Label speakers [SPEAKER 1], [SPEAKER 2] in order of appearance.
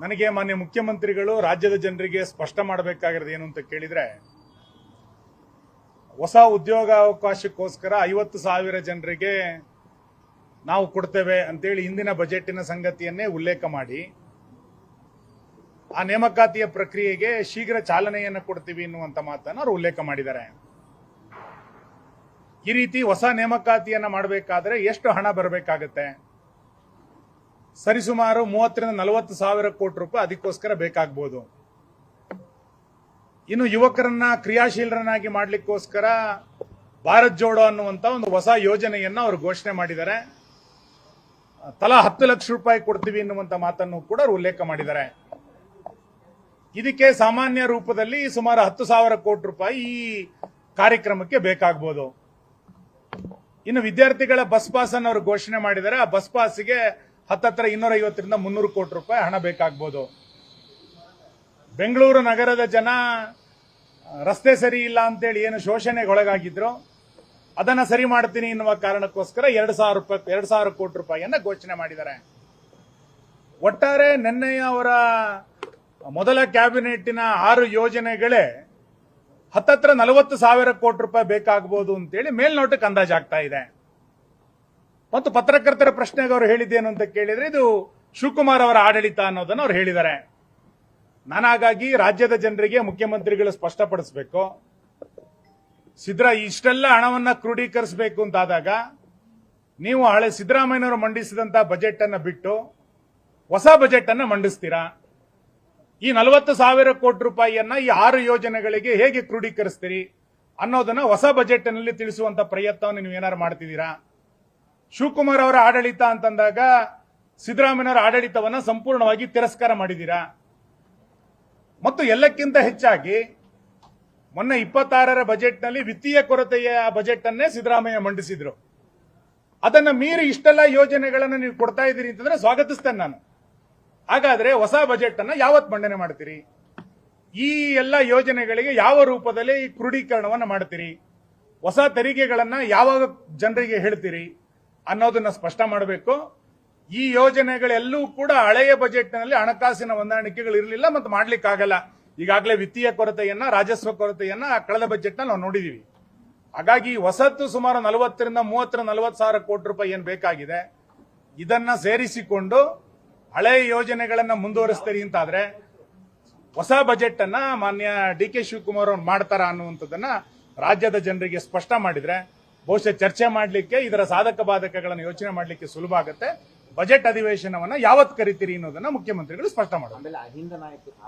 [SPEAKER 1] ನನಗೆ ಮಾನ್ಯ ಮುಖ್ಯಮಂತ್ರಿಗಳು ರಾಜ್ಯದ ಜನರಿಗೆ ಸ್ಪಷ್ಟ ಮಾಡಬೇಕಾಗಿರೋದು ಏನು ಅಂತ ಕೇಳಿದ್ರೆ, ಹೊಸ ಉದ್ಯೋಗಾವಕಾಶಕ್ಕೋಸ್ಕರ 50,000 ಜನರಿಗೆ ನಾವು ಕೊಡ್ತೇವೆ ಅಂತೇಳಿ ಹಿಂದಿನ ಬಜೆಟಿನ ಸಂಗತಿಯನ್ನೇ ಉಲ್ಲೇಖ ಮಾಡಿ ಆ ನೇಮಕಾತಿಯ ಪ್ರಕ್ರಿಯೆಗೆ ಶೀಘ್ರ ಚಾಲನೆಯನ್ನು ಕೊಡ್ತೀವಿ ಎನ್ನುವಂತ ಮಾತನ್ನು ಅವರು ಉಲ್ಲೇಖ ಮಾಡಿದ್ದಾರೆ. ಈ ರೀತಿ ಹೊಸ ನೇಮಕಾತಿಯನ್ನ ಮಾಡಬೇಕಾದ್ರೆ ಎಷ್ಟು ಹಣ ಬರಬೇಕಾಗತ್ತೆ? ಸರಿಸುಮಾರು 30,000-40,000 ಕೋಟಿ ರೂಪಾಯಿ ಅದಕ್ಕೋಸ್ಕರ ಬೇಕಾಗಬಹುದು. ಇನ್ನು ಯುವಕರನ್ನ ಕ್ರಿಯಾಶೀಲರನ್ನಾಗಿ ಮಾಡಲಿಕ್ಕೋಸ್ಕರ ಭಾರತ್ ಜೋಡೋ ಅನ್ನುವಂತ ಒಂದು ಹೊಸ ಯೋಜನೆಯನ್ನ ಅವರು ಘೋಷಣೆ ಮಾಡಿದ್ದಾರೆ. ತಲಾ 10 ಲಕ್ಷ ರೂಪಾಯಿ ಕೊಡ್ತೀವಿ ಎನ್ನುವಂತ ಮಾತನ್ನು ಕೂಡ ಅವರು ಉಲ್ಲೇಖ ಮಾಡಿದ್ದಾರೆ. ಇದಕ್ಕೆ ಸಾಮಾನ್ಯ ರೂಪದಲ್ಲಿ ಸುಮಾರು 10,000 ಕೋಟಿ ರೂಪಾಯಿ ಈ ಕಾರ್ಯಕ್ರಮಕ್ಕೆ ಬೇಕಾಗಬಹುದು. ಇನ್ನು ವಿದ್ಯಾರ್ಥಿಗಳ ಬಸ್ ಪಾಸ್ ಅನ್ನು ಅವರು ಘೋಷಣೆ ಮಾಡಿದ್ದಾರೆ. ಆ ಬಸ್ ಪಾಸ್ಗೆ ಹತ್ತತ್ರ 250-300 ಕೋಟಿ ರೂಪಾಯಿ ಹಣ ಬೇಕಾಗಬಹುದು. ಬೆಂಗಳೂರು ನಗರದ ಜನ ರಸ್ತೆ ಸರಿ ಇಲ್ಲ ಅಂತೇಳಿ ಏನು ಶೋಷಣೆಗೊಳಗಾಗಿದ್ರು ಅದನ್ನ ಸರಿ ಮಾಡ್ತೀನಿ ಎನ್ನುವ ಕಾರಣಕ್ಕೋಸ್ಕರ 2,000 ಕೋಟಿ ರೂಪಾಯಿಯನ್ನ ಘೋಷಣೆ ಮಾಡಿದ್ದಾರೆ. ಒಟ್ಟಾರೆ ನಿನ್ನೆಯ ಅವರ ಮೊದಲ ಕ್ಯಾಬಿನೆಟ್ಟಿನ 6 ಯೋಜನೆಗಳೇ ಹತ್ತತ್ರ 40,000 ಕೋಟಿ ರೂಪಾಯಿ ಬೇಕಾಗಬಹುದು ಅಂತೇಳಿ ಮೇಲ್ನೋಟಕ್ಕೆ ಅಂದಾಜಾಗ್ತಾ ಇದೆ. ಮತ್ತು ಪತ್ರಕರ್ತರ ಪ್ರಶ್ನೆಗೆ ಅವರು ಹೇಳಿದ್ದೇನು ಅಂತ ಕೇಳಿದ್ರೆ, ಇದು ಶಿವಕುಮಾರ್ ಅವರ ಆಡಳಿತ ಅನ್ನೋದನ್ನು ಅವರು ಹೇಳಿದ್ದಾರೆ. ನಾನು ಹಾಗಾಗಿ ರಾಜ್ಯದ ಜನರಿಗೆ ಮುಖ್ಯಮಂತ್ರಿಗಳು ಸ್ಪಷ್ಟಪಡಿಸಬೇಕು. ಇಷ್ಟೆಲ್ಲ ಹಣವನ್ನ ಕ್ರೋಢೀಕರಿಸಬೇಕು ಅಂತಾದಾಗ ನೀವು ಹಳೆ ಸಿದ್ದರಾಮಯ್ಯನವರು ಮಂಡಿಸಿದಂತ ಬಜೆಟ್ ಅನ್ನ ಬಿಟ್ಟು ಹೊಸ ಬಜೆಟ್ ಅನ್ನ ಮಂಡಿಸ್ತೀರಾ? ಈ 40,000 ಕೋಟಿ ರೂಪಾಯಿಯನ್ನ ಈ 6 ಯೋಜನೆಗಳಿಗೆ ಹೇಗೆ ಕ್ರೋಢೀಕರಿಸ್ತೀರಿ ಅನ್ನೋದನ್ನ ಹೊಸ ಬಜೆಟ್ ನಲ್ಲಿ ತಿಳಿಸುವಂತ ಪ್ರಯತ್ನವನ್ನು ನೀವು ಏನಾರು ಮಾಡ್ತಿದ್ದೀರಾ? ಶಿವಕುಮಾರ್ ಅವರ ಆಡಳಿತ ಅಂತಂದಾಗ ಸಿದ್ದರಾಮಯ್ಯನವರ ಆಡಳಿತವನ್ನ ಸಂಪೂರ್ಣವಾಗಿ ತಿರಸ್ಕಾರ ಮಾಡಿದ್ದೀರಾ. ಮತ್ತು ಎಲ್ಲಕ್ಕಿಂತ ಹೆಚ್ಚಾಗಿ ಮೊನ್ನೆ 26ರ ಬಜೆಟ್ ನಲ್ಲಿ ವಿತ್ತೀಯ ಕೊರತೆಯ ಬಜೆಟ್ ಅನ್ನೇ ಸಿದ್ದರಾಮಯ್ಯ ಮಂಡಿಸಿದ್ರು. ಅದನ್ನ ಮೀರಿ ಇಷ್ಟೆಲ್ಲ ಯೋಜನೆಗಳನ್ನು ನೀವು ಕೊಡ್ತಾ ಇದ್ದೀರಿ ಅಂತಂದ್ರೆ ಸ್ವಾಗತಿಸ್ತೇನೆ ನಾನು. ಹಾಗಾದ್ರೆ ಹೊಸ ಬಜೆಟ್ ಅನ್ನ ಯಾವತ್ ಮಂಡನೆ ಮಾಡ್ತೀರಿ? ಈ ಎಲ್ಲ ಯೋಜನೆಗಳಿಗೆ ಯಾವ ರೂಪದಲ್ಲಿ ಕ್ರೋಢೀಕರಣವನ್ನ ಮಾಡ್ತೀರಿ? ಹೊಸ ತೆರಿಗೆಗಳನ್ನ ಯಾವಾಗ ಜನರಿಗೆ ಹೇಳ್ತೀರಿ ಅನ್ನೋದನ್ನ ಸ್ಪಷ್ಟ ಮಾಡಬೇಕು. ಈ ಯೋಜನೆಗಳೆಲ್ಲೂ ಕೂಡ ಹಳೆಯ ಬಜೆಟ್ ನಲ್ಲಿ ಹಣಕಾಸಿನ ಹೊಂದಾಣಿಕೆಗಳು ಇರಲಿಲ್ಲ ಮತ್ತು ಮಾಡ್ಲಿಕ್ಕಾಗಲ್ಲ. ಈಗಾಗಲೇ ವಿತ್ತೀಯ ಕೊರತೆಯನ್ನ, ರಾಜಸ್ವ ಕೊರತೆಯನ್ನ ಕಳೆದ ಬಜೆಟ್ ನಲ್ಲಿ ನಾವು ನೋಡಿದೀವಿ. ಹಾಗಾಗಿ ಹೊಸತ್ತು ಸುಮಾರು 40,000-40,000 ಕೋಟಿ ರೂಪಾಯಿ ಏನ್ ಬೇಕಾಗಿದೆ ಇದನ್ನ ಸೇರಿಸಿಕೊಂಡು ಹಳೆಯ ಯೋಜನೆಗಳನ್ನ ಮುಂದುವರಿಸ್ತೀರಿ ಅಂತಾದ್ರೆ ಹೊಸ ಬಜೆಟ್ ಅನ್ನ ಮಾನ್ಯ ಡಿ.ಕೆ. ಶಿವಕುಮಾರ್ ಅವರು ಮಾಡ್ತಾರ ಅನ್ನುವಂಥದ್ದನ್ನ ರಾಜ್ಯದ ಜನರಿಗೆ ಸ್ಪಷ್ಟ ಮಾಡಿದ್ರೆ ಬಹುಶಃ ಚರ್ಚೆ ಮಾಡಲಿಕ್ಕೆ, ಇದರ ಸಾಧಕ ಬಾಧಕಗಳನ್ನು ಯೋಚನೆ ಮಾಡಲಿಕ್ಕೆ ಸುಲಭ ಆಗುತ್ತೆ. ಬಜೆಟ್ ಅಧಿವೇಶನವನ್ನ ಯಾವತ್ ಕರಿತೀರಿ ಅನ್ನೋದನ್ನ ಮುಖ್ಯಮಂತ್ರಿಗಳು ಸ್ಪಷ್ಟ ಮಾಡಬೇಕು.